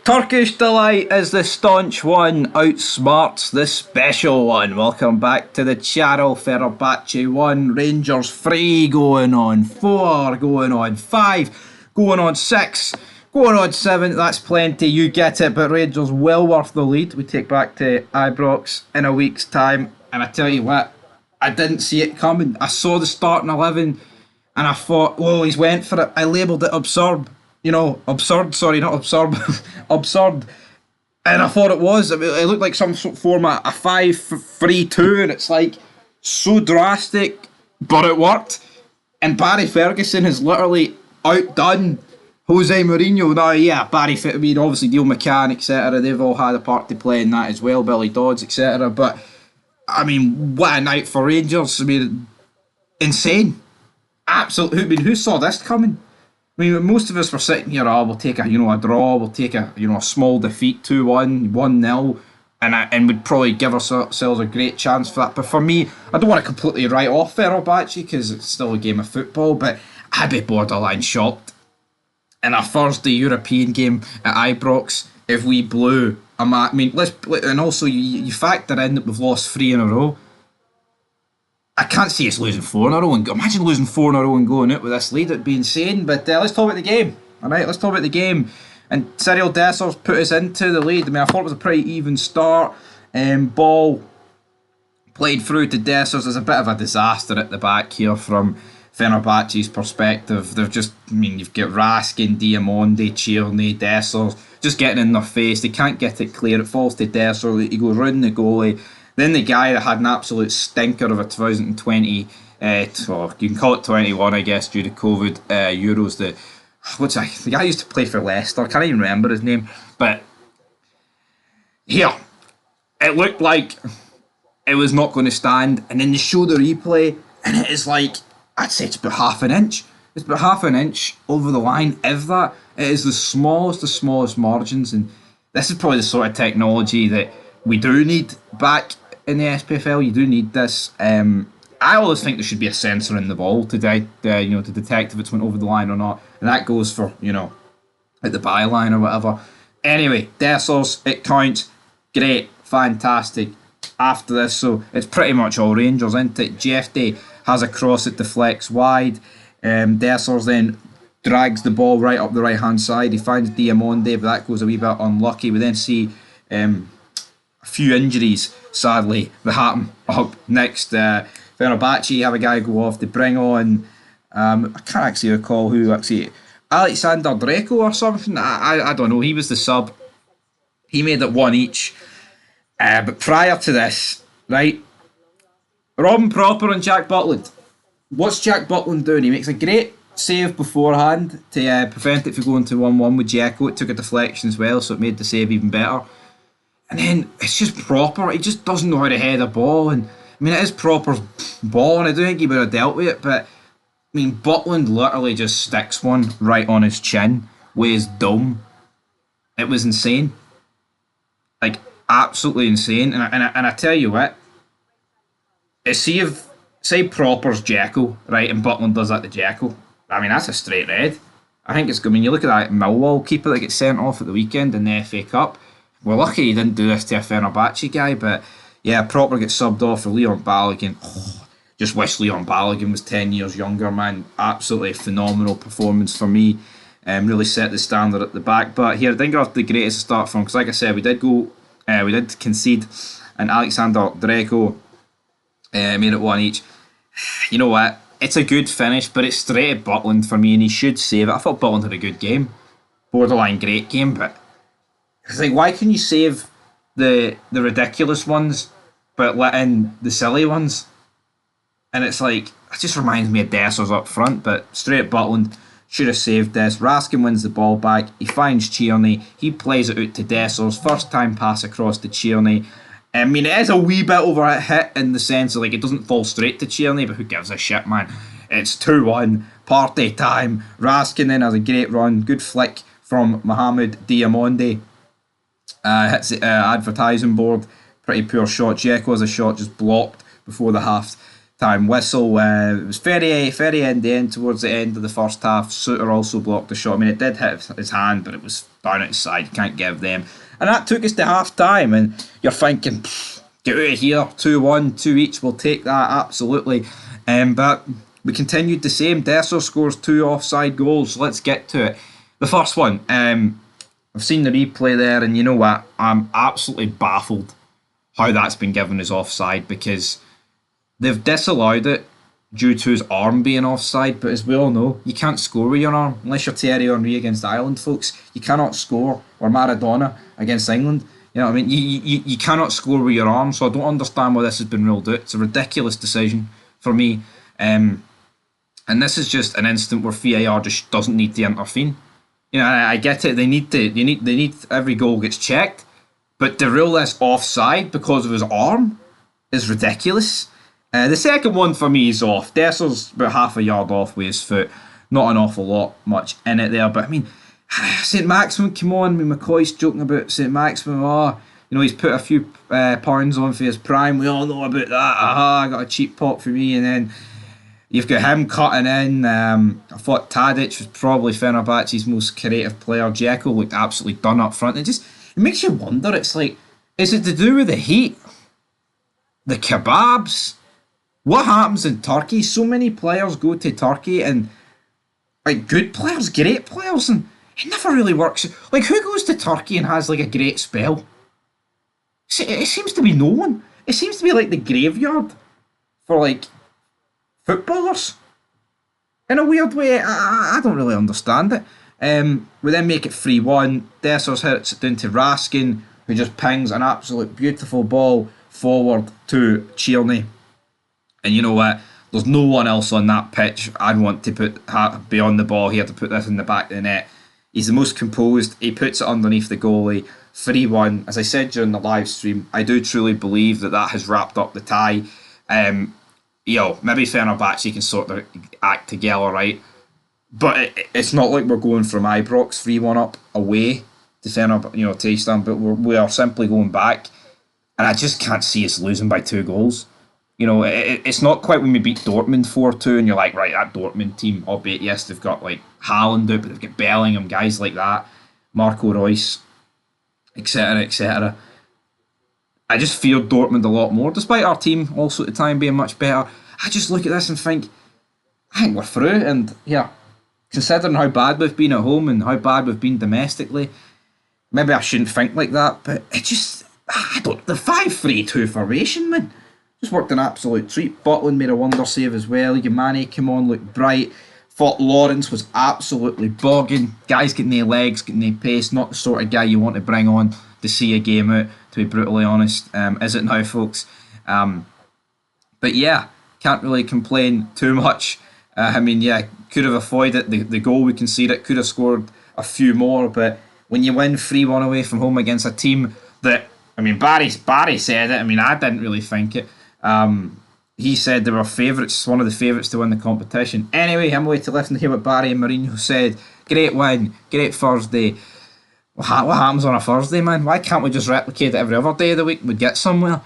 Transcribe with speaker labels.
Speaker 1: Turkish Delight is the staunch one, outsmarts the special one. Welcome back to the channel. Fenerbache 1, Rangers 3, going on 4, going on 5, going on 6, going on 7. That's plenty, you get it, but Rangers well worth the lead. We take back to Ibrox in a week's time, and I tell you what, I didn't see it coming. I saw the starting 11 and I thought, oh, he's went for it. I labelled it absurd. Absurd, sorry, not absurd, absurd. And I thought it was. It looked like some sort of format, a 5-3-2, and it's like so drastic, but it worked. And Barry Ferguson has literally outdone Jose Mourinho. Now, yeah, obviously Neil McCann, etc., they've all had a part to play in that as well, Billy Dodds, etc. But, I mean, what a night for Rangers. I mean, insane. Absolutely. I mean, who saw this coming? I mean, most of us were sitting here, we'll take a draw, we'll take a small defeat, 2-1, 1-0, and we'd probably give ourselves a great chance for that. But for me, I don't want to completely write off Fenerbache because it's still a game of football, but I'd be borderline shocked in a Thursday European game at Ibrox if we blew a match. I mean, and also you factor in that we've lost 3 in a row. I can't see us losing 4 in a row. Imagine losing 4 in a row and going out with this lead. It'd be insane. But let's talk about the game. All right, let's talk about the game. And Cyril Dessers put us into the lead. I mean, I thought it was a pretty even start. Ball played through to Dessers. There's a bit of a disaster at the back here from Fenerbahce's perspective. They've just, you've got Raskin, Diamonde, Tierney, Dessers just getting in their face. They can't get it clear. It falls to Dessers. He goes round the goalie. Then the guy that had an absolute stinker of a 2020, you can call it 21, I guess, due to COVID, Euros. The guy used to play for Leicester. I can't even remember his name. But here, it looked like it was not going to stand. And then they show the replay, and it is like, I'd say it's about half an inch. It's about half an inch over the line, if that. It is the smallest margins. And this is probably the sort of technology that we do need back in the SPFL. You do need this. I always think there should be a sensor in the ball to detect if it's went over the line or not, and that goes for at the byline or whatever. Anyway, Dessers, it counts. Great, fantastic. After this, so it's pretty much all Rangers, isn't it? Jeff Day has a cross that deflects wide. Dessers then drags the ball right up the right hand side. He finds Diamonde, but that goes a wee bit unlucky. We then see few injuries, sadly, that happen up next. Fenerbahce have a guy go off. They bring on, I can't actually recall who actually, Alexander Draco or something. I don't know. He was the sub. He made it 1 each. But prior to this, right, Robin Proper and Jack Butland. What's Jack Butland doing? He makes a great save beforehand to prevent it from going to 1-1 with Dzeko. It took a deflection as well, so it made the save even better. And then it's just Proper. He just doesn't know how to head a ball. And it is Proper's ball, and I don't think he would have dealt with it. But Butland literally just sticks one right on his chin with his dome. It was insane, like absolutely insane. And I tell you what, say Proper's Dzeko, right, and Butland does that to Dzeko. That's a straight red. I think it's. You look at that Millwall keeper that gets sent off at the weekend in the FA Cup. We're lucky he didn't do this to a Fenerbahce guy, but yeah, Proper gets subbed off for Leon Balogun. Just wish Leon Balogun was 10 years younger, man. Absolutely phenomenal performance for me. Really set the standard at the back. But here, I didn't get the greatest to start from, because like I said, we did concede, and Alexander Draco made it 1 each. You know what? It's a good finish, but it's straight at Butland for me, and he should save it. I thought Butland had a good game. Borderline great game, but it's like, why can you save the ridiculous ones but let in the silly ones? And it's like, it just reminds me of Dessers up front, but straight Butland should have saved this. Raskin wins the ball back. He finds Tierney. He plays it out to Dessers. First time pass across to Tierney. It is a wee bit over a hit in the sense of it doesn't fall straight to Tierney, but who gives a shit, man? It's 2-1, party time. Raskin then has a great run. Good flick from Mohamed Diamonde. Hits the advertising board. Pretty poor shot. Dzeko has a shot just blocked before the half time whistle. It was very end the end towards the end of the first half. Suter also blocked the shot. I mean, it did hit his hand, but it was down outside. Can't give them. And that took us to half time. And you're thinking, get out of here. 2-1, 2 each. We'll take that, absolutely. But we continued the same. Dessers scores 2 offside goals. Let's get to it. The first one, I've seen the replay there, and you know what? I'm absolutely baffled how that's been given as offside, because they've disallowed it due to his arm being offside, but as we all know, you can't score with your arm unless you're Thierry Henry against Ireland, folks. You cannot score, or Maradona against England. You know what I mean? You cannot score with your arm, so I don't understand why this has been ruled out. It's a ridiculous decision for me. And this is just an instant where VAR just doesn't need to intervene. You know, I get it. They need every goal gets checked, but to rule this offside because of his arm is ridiculous. The second one for me is off. Desser's about half a yard off with his foot. Not an awful lot much in it there, but I mean, St Maximin, come on. I mean, McCoy's joking about St Maximin. Oh, you know, he's put a few pounds on for his prime. We all know about that. Aha, I got a cheap pot for me, and then you've got him cutting in. I thought Tadic was probably Fenerbache's most creative player. Dzeko looked absolutely done up front. It makes you wonder. It's like, is it to do with the heat? The kebabs? What happens in Turkey? So many players go to Turkey, and like good players, great players, and it never really works. Like, who goes to Turkey and has like a great spell? It seems to be no one. It seems to be like the graveyard for like footballers in a weird way. I don't really understand it. We then make it 3-1. Dessers hits it down to Raskin, who just pings an absolute beautiful ball forward to Tierney. And you know what? There's no one else on that pitch I'd want to be on the ball here to put this in the back of the net. He's the most composed. He puts it underneath the goalie. 3-1. As I said during the live stream, I do truly believe that has wrapped up the tie. Maybe Fenerbahce can sort of act together, right? But it's not like we're going from Ibrox 3-1 up away to Fenerbahce, to Istanbul, but we are simply going back. And I just can't see us losing by 2 goals. It's not quite when we beat Dortmund 4-2 and you're like, right, that Dortmund team, albeit, yes, they've got like Haaland out, but they've got Bellingham, guys like that, Marco Reus, etc., etc. I just feared Dortmund a lot more, despite our team also at the time being much better. I just look at this and think, I think we're through, and yeah, considering how bad we've been at home and how bad we've been domestically, maybe I shouldn't think like that, but it just, the 5-3-2 formation, man, just worked an absolute treat. Butland made a wonder save as well. Yamane came on, looked bright. Thought Lawrence was absolutely bogging. Guy's got no legs, got no pace, not the sort of guy you want to bring on to see a game out, to be brutally honest. Is it now, folks? But yeah, can't really complain too much. Could have avoided the goal we conceded, could have scored a few more, but when you win 3-1 away from home against a team that, Barry said it, I didn't really think it. He said they were favourites, one of the favourites to win the competition. Anyway, I'm away to listen to hear what Barry and Mourinho said. Great win, great Thursday. What happens on a Thursday, man? Why can't we just replicate it every other day of the week? We'd get somewhere.